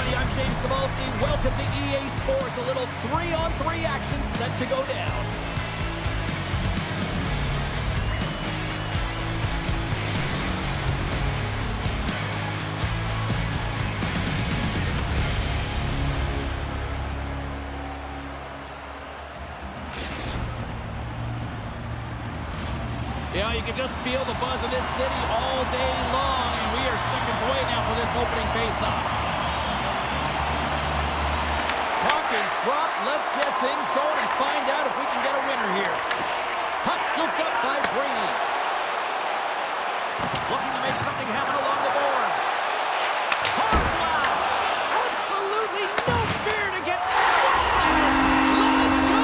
everybody. I'm James Cybulski. Welcome to EA Sports. A little 3-on-3 action set to go down. Yeah, you can just feel the buzz of this city all day long, and we are seconds away now for this opening face-off. Puck is dropped. Let's get things going and find out if we can get a winner here. Puck scooped up by Brady. Looking to make something happen along the boards. Hard blast. Absolutely no fear to get scores. Let's go.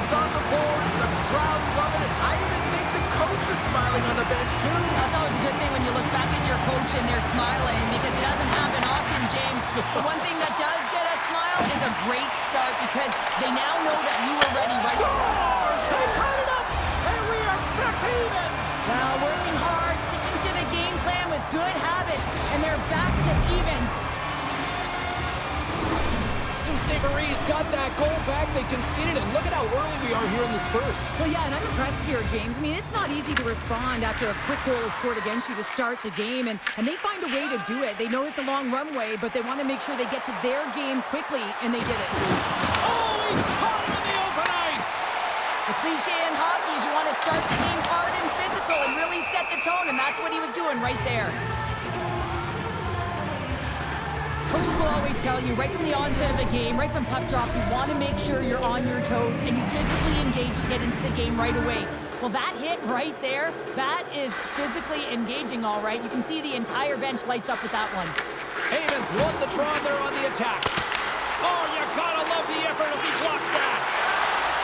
On the board, the crowd's loving it. I even think the coach is smiling on the bench too. That's always a good thing when you look back at your coach and they're smiling, because it doesn't happen often, James. The one thing that does get a smile is a great start, because they now know that you were ready right there. Scores! They tied it up, and we are back to even. Well, working hard, sticking to the game plan with good habits, and they're back to evens. Sabres got that goal back. They conceded, and look at how early we are here in this first. Well, yeah, and I'm impressed here, James. I mean, it's not easy to respond after a quick goal is scored against you to start the game, and they find a way to do it. They know it's a long runway, but they want to make sure they get to their game quickly, and they did it. Oh, he caught him in the open ice! The cliche in hockey is you want to start the game hard and physical and really set the tone, and that's what he was doing right there. Coaches will always tell you, right from the onset of the game, right from puck drop, you want to make sure you're on your toes and you physically engage to get into the game right away. Well, that hit right there, that is physically engaging, all right. You can see the entire bench lights up with that one. Havens won the draw there on the attack. Oh, you gotta love the effort as he blocks that.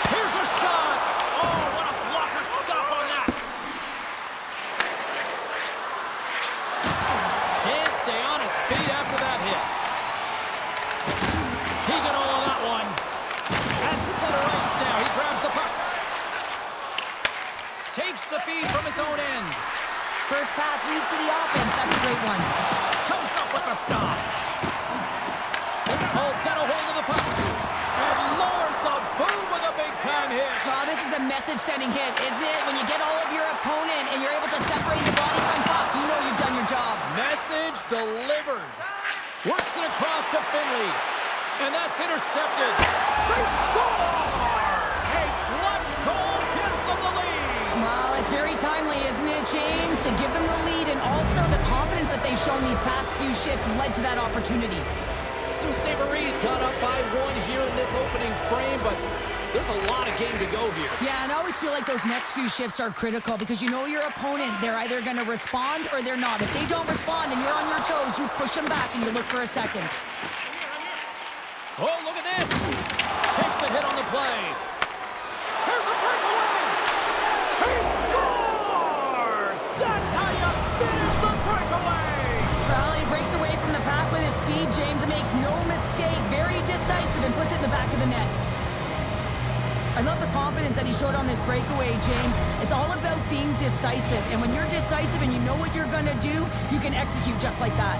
Here's a shot. Oh, what a blocker stop on that. Can't stay on his feet after that hit. He got all of that one. That's center ice now. He grabs the puck. Takes the feed from his own end. First pass leads to the offense. That's a great one. Comes up with a stop. St. Paul's got a hold of the puck. And lowers the boom with a big-time hit. Oh, this is a message-sending hit, isn't it? When you get all of your opponent and you're able to separate the body from puck, you know you've done your job. Message delivered. Works it across to Finley. And that's intercepted. They score! A clutch goal gives them the lead. Well, it's very timely, isn't it, James? To give them the lead, and also the confidence that they've shown these past few shifts led to that opportunity. Sault Ste. Marie's got up by one here in this opening frame, but there's a lot of game to go here. Yeah, and I always feel like those next few shifts are critical because you know your opponent, they're either going to respond or they're not. If they don't respond and you're on your toes, you push them back and you look for a second. Oh, look at this. Takes a hit on the play. Here's a breakaway. He scores! That's how you finish the breakaway. Well, he breaks away from the pack with his speed, James, and makes no mistake. Very decisive and puts it in the back of the net. I love the confidence that he showed on this breakaway, James. It's all about being decisive. And when you're decisive and you know what you're going to do, you can execute just like that.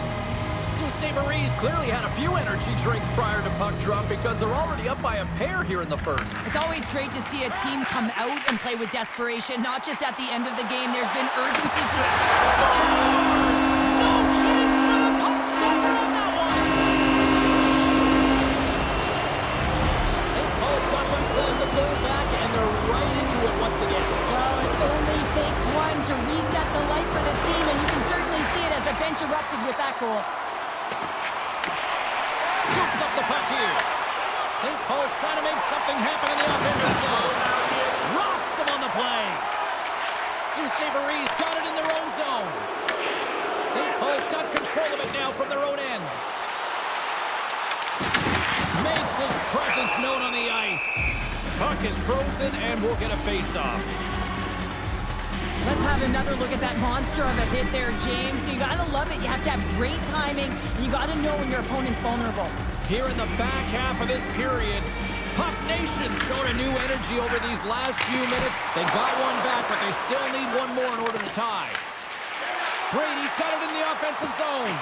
Sault Ste. Marie's clearly had a few energy drinks prior to puck drop because they're already up by a pair here in the first. It's always great to see a team come out and play with desperation, not just at the end of the game. There's been urgency to the... Scores! No chance for the puck stopper on that one! St. Paul's got themselves a goal back, and they're right into it once again. Well, it only takes one to reset the light for this team, and you can certainly see it as the bench erupted with that goal. Scoops up the puck here. St. Paul's trying to make something happen in the offensive zone. Rocks him on the play. Sault Ste. Marie's got it in their own zone. St. Paul's got control of it now from their own end. Makes his presence known on the ice. Puck is frozen and we'll get a face-off. Let's have another look at that monster of a hit there, James. You gotta love it. You have to have great timing, and you gotta know when your opponent's vulnerable. Here in the back half of this period, Puck Nation's shown a new energy over these last few minutes. They got one back, but they still need one more in order to tie. Brady's got it in the offensive zone.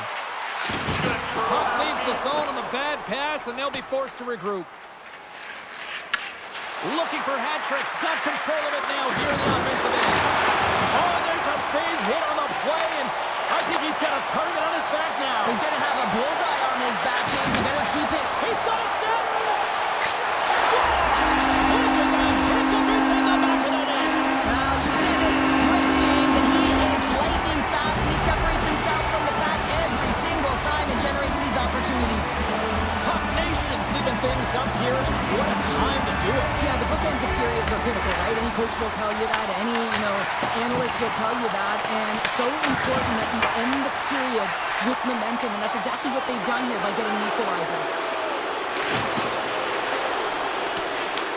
Puck leaves the zone on the bad pass, and they'll be forced to regroup. Looking for hat tricks. Got control of it now here in the offensive end. Oh, and there's a big hit on the play, and I think he's got a target on his back now. He's going to have a bullseye on his back, James. You better keep it. He's got a step. Scores! Quick as a hiccup. It's in the back of the net. Now, you said it quick, James, and he is lightning fast. He separates himself from the pack every single time and generates these opportunities. Puck Nation sleeping things up here, and what a time to do it. Yeah, the bookends of periods are critical, right? Any coach will tell you that. Any, analyst will tell you that. And so important that you end the period with momentum, and that's exactly what they've done here by getting the equalizer.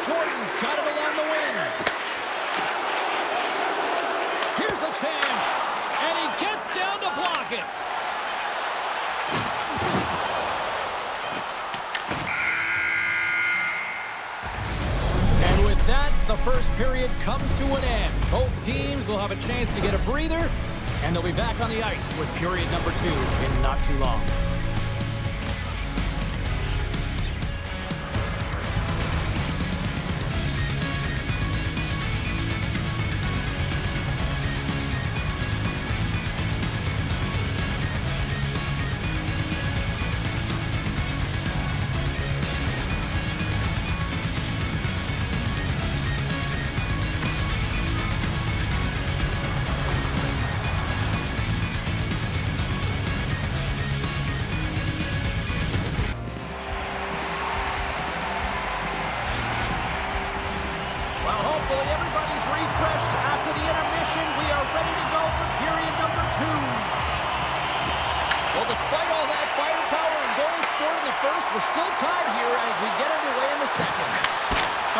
Jordan's got it along the wing. Here's a chance, and he gets down to block it. And with that, the first period comes to an end. Both teams will have a chance to get a breather, and they'll be back on the ice with period number 2 in not too long. Everybody's refreshed after the intermission. We are ready to go for period number 2. Well, despite all that firepower and goals scored in the first, we're still tied here as we get underway in the second.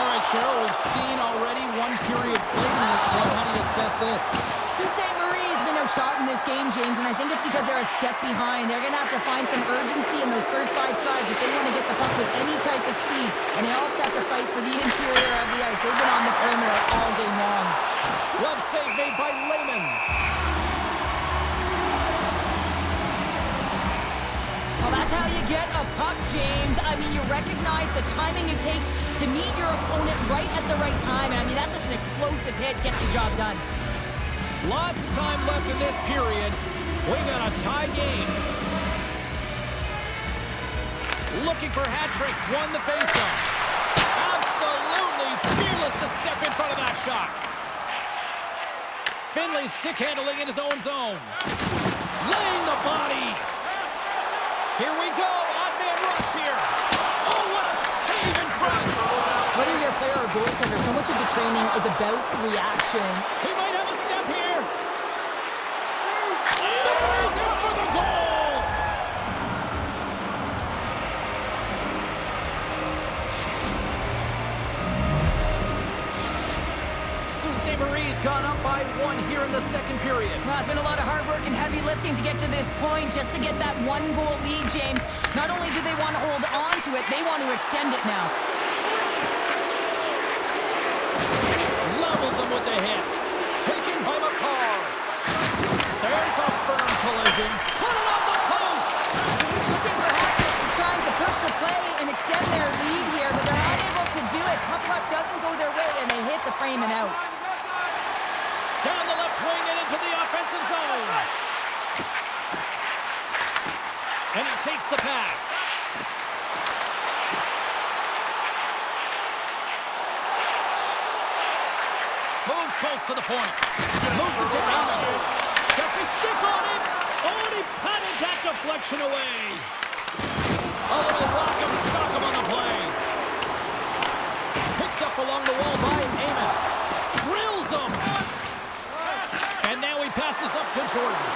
All right, Cheryl, we've seen already one period played in this one. How do you assess this? Sault Ste. Marie's been outshot in this game, James, and I think it's because they're a step behind. They're going to have to find some urgency in those first 5 strides if they want to get the puck with any type of speed, and they also have to fight for the interior of the ice. They've been on the perimeter all game long. Glove save made by Lehman. Well, that's how you get a puck, James. I mean, you recognize the timing it takes to meet your opponent right at the right time. I mean, that's just an explosive hit. Gets the job done. Lots of time left in this period. We got a tie game. Looking for hat tricks. Won the faceoff. Absolutely fearless to step in front of that shot. Finley stick handling in his own zone. Laying the body. Here we go. Odd man rush here. Oh, what a save in front. Whether you're a player or goaltender, so much of the training is about reaction. He might have a step here. There is it for the goal. Sault Ste. Marie's gone up by 1 here in the second period. Well, it's been a lot of hard work and heavy lifting to get to this point, just to get that 1-goal lead, James. Not only do they want to hold on to it, they want to extend it now. Levels them with the hit. Taken by McCarr. There's a firm collision. Put it on the post. Looking for Hopkins is trying to push the play and extend their lead here, but they're not able to do it. Puck doesn't go their way, and they hit the frame and out. Down the left wing and into the offensive zone. And he takes the pass. Moves close to the point. Moves it to Allen. Gets his stick on it. Oh, and he patted that deflection away. A little rock'em sock'em on the play. Picked up along the wall by Amon. Drills him. And now he passes up to Jordan.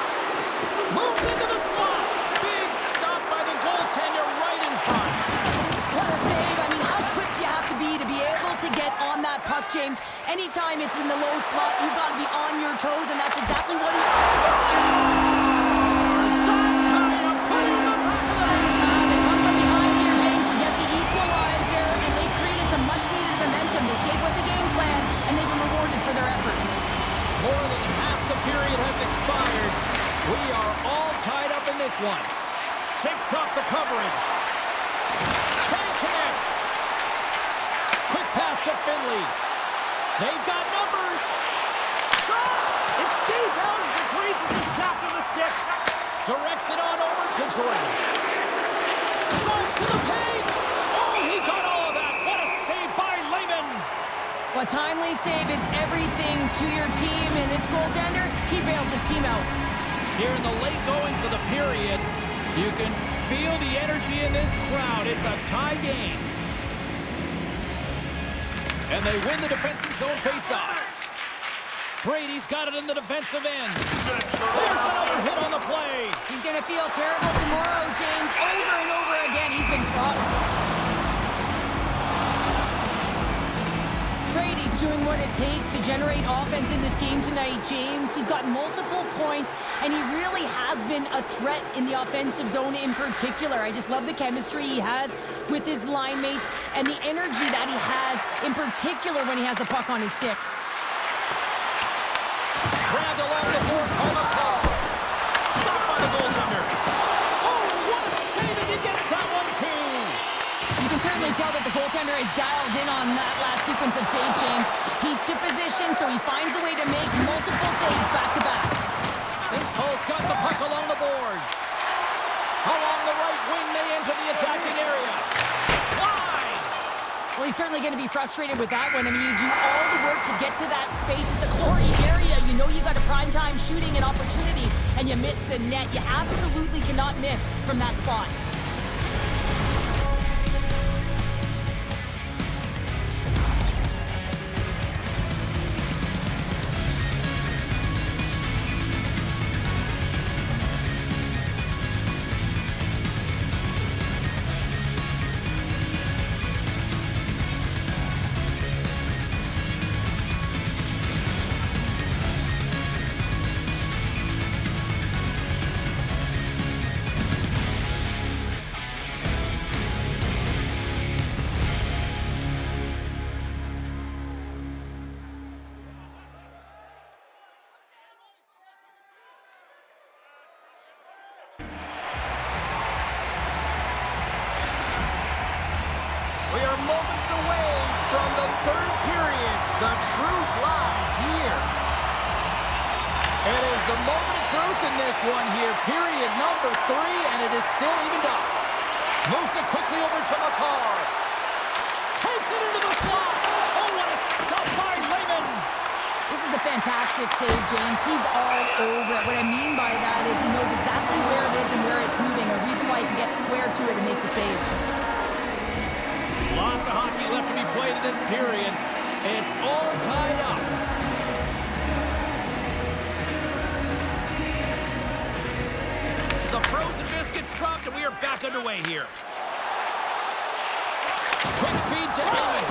Moves into the slot. Big stop by the goaltender right in front. What a save. I mean, how quick do you have to be able to get on that puck, James? Anytime it's in the low slot, you got to be on your toes, and that's exactly what he They come from behind here, James, to get the equalizer, and they created some They've got numbers. Shot! It stays out as it grazes the shaft of the stick. Directs it on over to Jordan. Drives to the paint. Oh, he got all of that. What a save by Lehman. A timely save is everything to your team, and this goaltender, he bails his team out. Here in the late goings of the period, you can feel the energy in this crowd. It's a tie game. And they win the defensive zone faceoff. Brady's got it in the defensive end. There's another hit on the play. He's going to feel terrible tomorrow, James. Over and over again, he's been throttled. Brady's doing what it takes to generate offense in this game tonight, James. He's got multiple points, and he really has been a threat in the offensive zone in particular. I just love the chemistry he has with his line mates and the energy that he has in particular when he has the puck on his stick. Grabbed along the board by the call. Stopped by the goaltender. Oh, what a save as he gets that one, too. You can certainly tell that the goaltender is dialed in on that last sequence of saves, James. He's to position, so he finds a way to make multiple saves back-to-back. St. Paul's got the puck along the boards. Along the right wing, they enter the attacking area. Wide! Well, he's certainly going to be frustrated with that one. I mean, you do all the work to get to that space. It's a glory area. You know you got a prime-time shooting and opportunity, and you miss the net. You absolutely cannot miss from that spot. We are moments away from the third period. The truth lies here. It is the moment of truth in this one here. Period number 3, and it is still evened up. Moves it quickly over to McCarr. Takes it into the slot. Oh, what a stop by Lehman. This is a fantastic save, James. He's all over it. What I mean by that is he knows exactly where it is and where it's moving. A reason why he can get square to it and make the save. Lots of hockey left to be played in this period. It's all tied up. The frozen biscuits dropped, and we are back underway here. Quick feed to Heyman.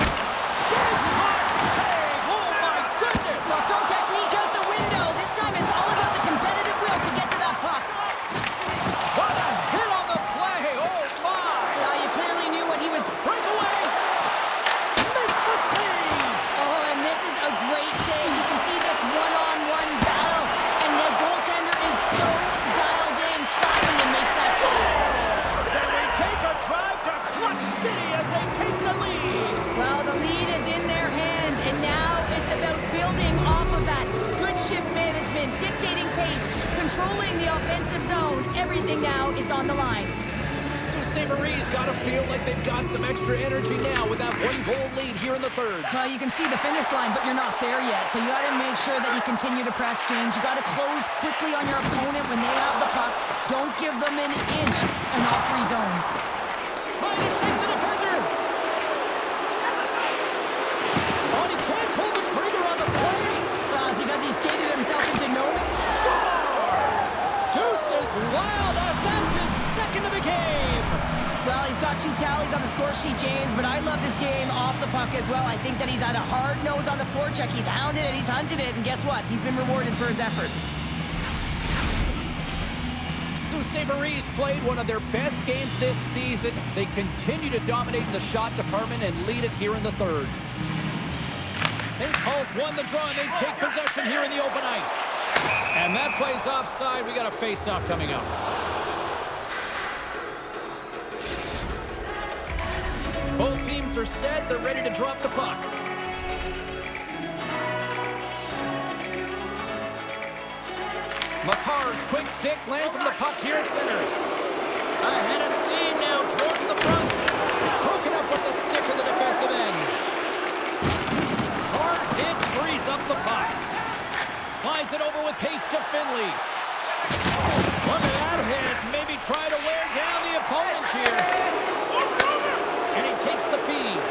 Big hot save! Oh, my goodness! Well, throw technique out the window. This time it's all about the competitive will to get to that puck. What a hit on the play! Oh, my! Well, you clearly knew what he was... Breakaway! Makes the save! Oh, and this is a great save. You can see this one-on-one battle, and the goaltender is so dialed in, tracking and makes that save. So we take a drive to Clutch City as they take the lead. Well, the lead is in their hands, and now it's about building off of that. Good shift management, dictating pace, controlling the offensive zone. Everything now is on the line. Sault Ste. Marie's got to feel like they've got some extra energy now with that 1-goal lead here in the third. Well, you can see the finish line, but you're not there yet. So you got to make sure that you continue to press, James. You got to close quickly on your opponent when they have the puck. Don't give them an inch in all 3 zones. Trying to shake the defender. Oh, he can't pull the trigger on the play. Because he skated himself into no... Scores! Deuce is wild as that's his second of the game. Well, he's got 2 tallies on the score sheet, James, but I love this game off the puck as well. I think that he's had a hard nose on the forecheck. He's hounded it, he's hunted it, and guess what? He's been rewarded for his efforts. Sault Ste. Marie's played one of their best games this season. They continue to dominate in the shot department and lead it here in the third. St. Paul's won the draw, and they take possession here in the open ice. And that play's offside. We got a face-off coming up. Both teams are set. They're ready to drop the puck. McCarr's quick stick lands him the puck here at center. Ahead of steam now towards the front. Broken up with the stick in the defensive end. Hard hit frees up the puck. Slides it over with pace to Finley. Look at that hit. Maybe try to wear down the opponents here. And he takes the feed.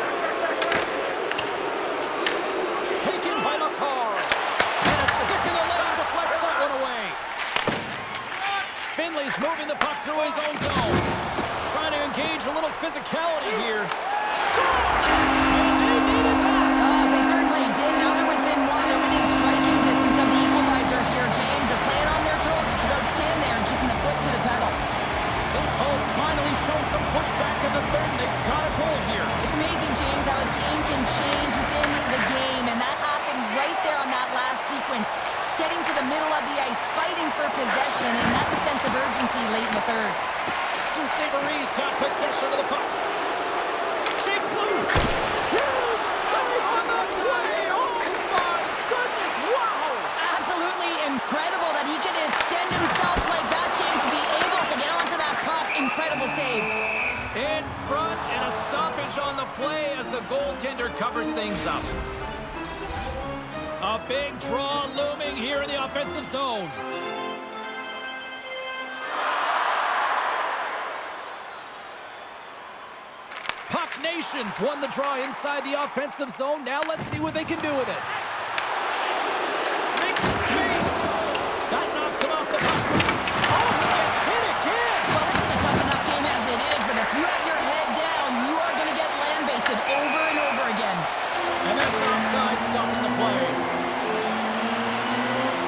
Taken by McCarr. And a stick in the lane deflects that one away. Finley's moving the puck through his own zone. Trying to engage a little physicality here. And they needed that. They certainly did. Now they're within one. They're within striking distance of the equalizer here, James. They're playing on their toes. It's about staying there and keeping the foot to the pedal. St. Paul's finally shown some pushback in the third, and they got a goal here. It's amazing, James, how a game can change within the game, and that happened right there on that last sequence. Getting to the middle of the ice, fighting for possession, and that's a sense of urgency late in the third. Saint-Paul's got possession of the puck. Shakes loose. Huge save on the play. Oh, my goodness. Wow. Absolutely incredible that he could extend himself like that, James, to be able to get onto that puck. Incredible save. In front and a stoppage on the play as the goaltender covers things up. A big draw looming here in the offensive zone. Puck Nations won the draw inside the offensive zone. Now let's see what they can do with it. Makes some space. That knocks him off the puck. Oh, he gets hit again. Well, this is a tough enough game as it is, but if you have your head down, you are going to get land-basted over and over again. And that's offside, stopping the play.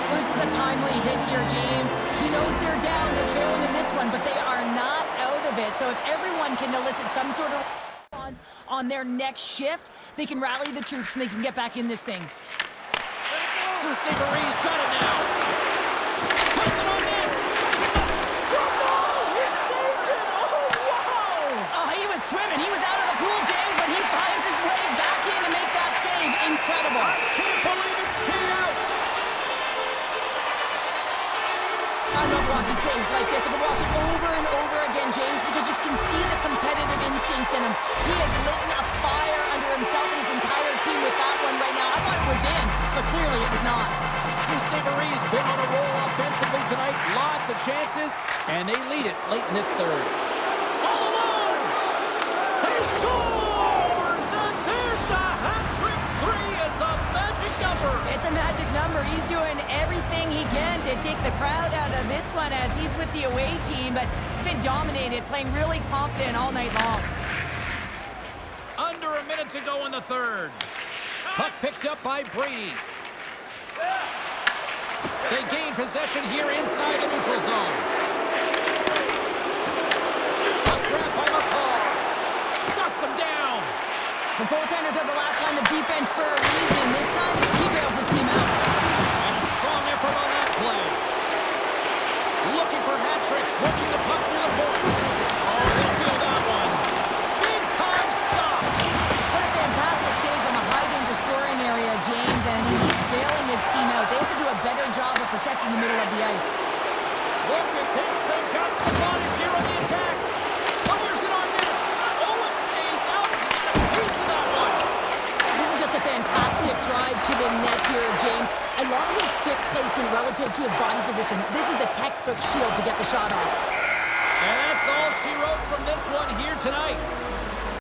Well, this is a timely hit here, James. He knows they're down, they're trailing in this one, but they are not out of it. So if everyone can elicit some sort of response on their next shift, they can rally the troops and they can get back in this thing. Saint-Paul's got it now. Puts it on net. Score! No! He saved it! Oh, wow! Oh, he was swimming. He was out of the pool, James, but he finds his way back in to make that save. Incredible. I can't believe it stayed out. I love watching saves like this. I can watch it over and over again, James, because you can see the competitive instincts in him. He has lit a fire under himself and his entire team with that one right now. I thought it was in, but clearly it was not. Saint-Paul's been on a roll offensively tonight. Lots of chances, and they lead it late in this third. All alone! He scores! And there's the hat-trick. 3 is the magic number. It's a magic number. He's doing everything he can to take the crowd out of this one as he's with the away team, but he's been dominated, playing really confident all night long. Under a minute to go in the third. Puck picked up by Brady. They gain possession here inside the neutral zone. Puck grab by McCarr. Shuts him down. The goaltenders are the last line of defense for a reason. This time, he bails his team out. And a strong effort on that play. Looking for hat tricks, working the puck near the point. Oh, he'll feel that one. Big time stop. What a fantastic save from a high-danger scoring area, James, and he's bailing his team out. They have to do a better job of protecting the middle of the ice. Look at this. They've got some bodies here on the attack. Fires it on net. Oh, it stays out. He's got a piece of that one. This is just a fantastic drive to the net here, James. I love his stick placement relative to his body position. This is a textbook shield to get the shot off. And that's all she wrote from this one here tonight.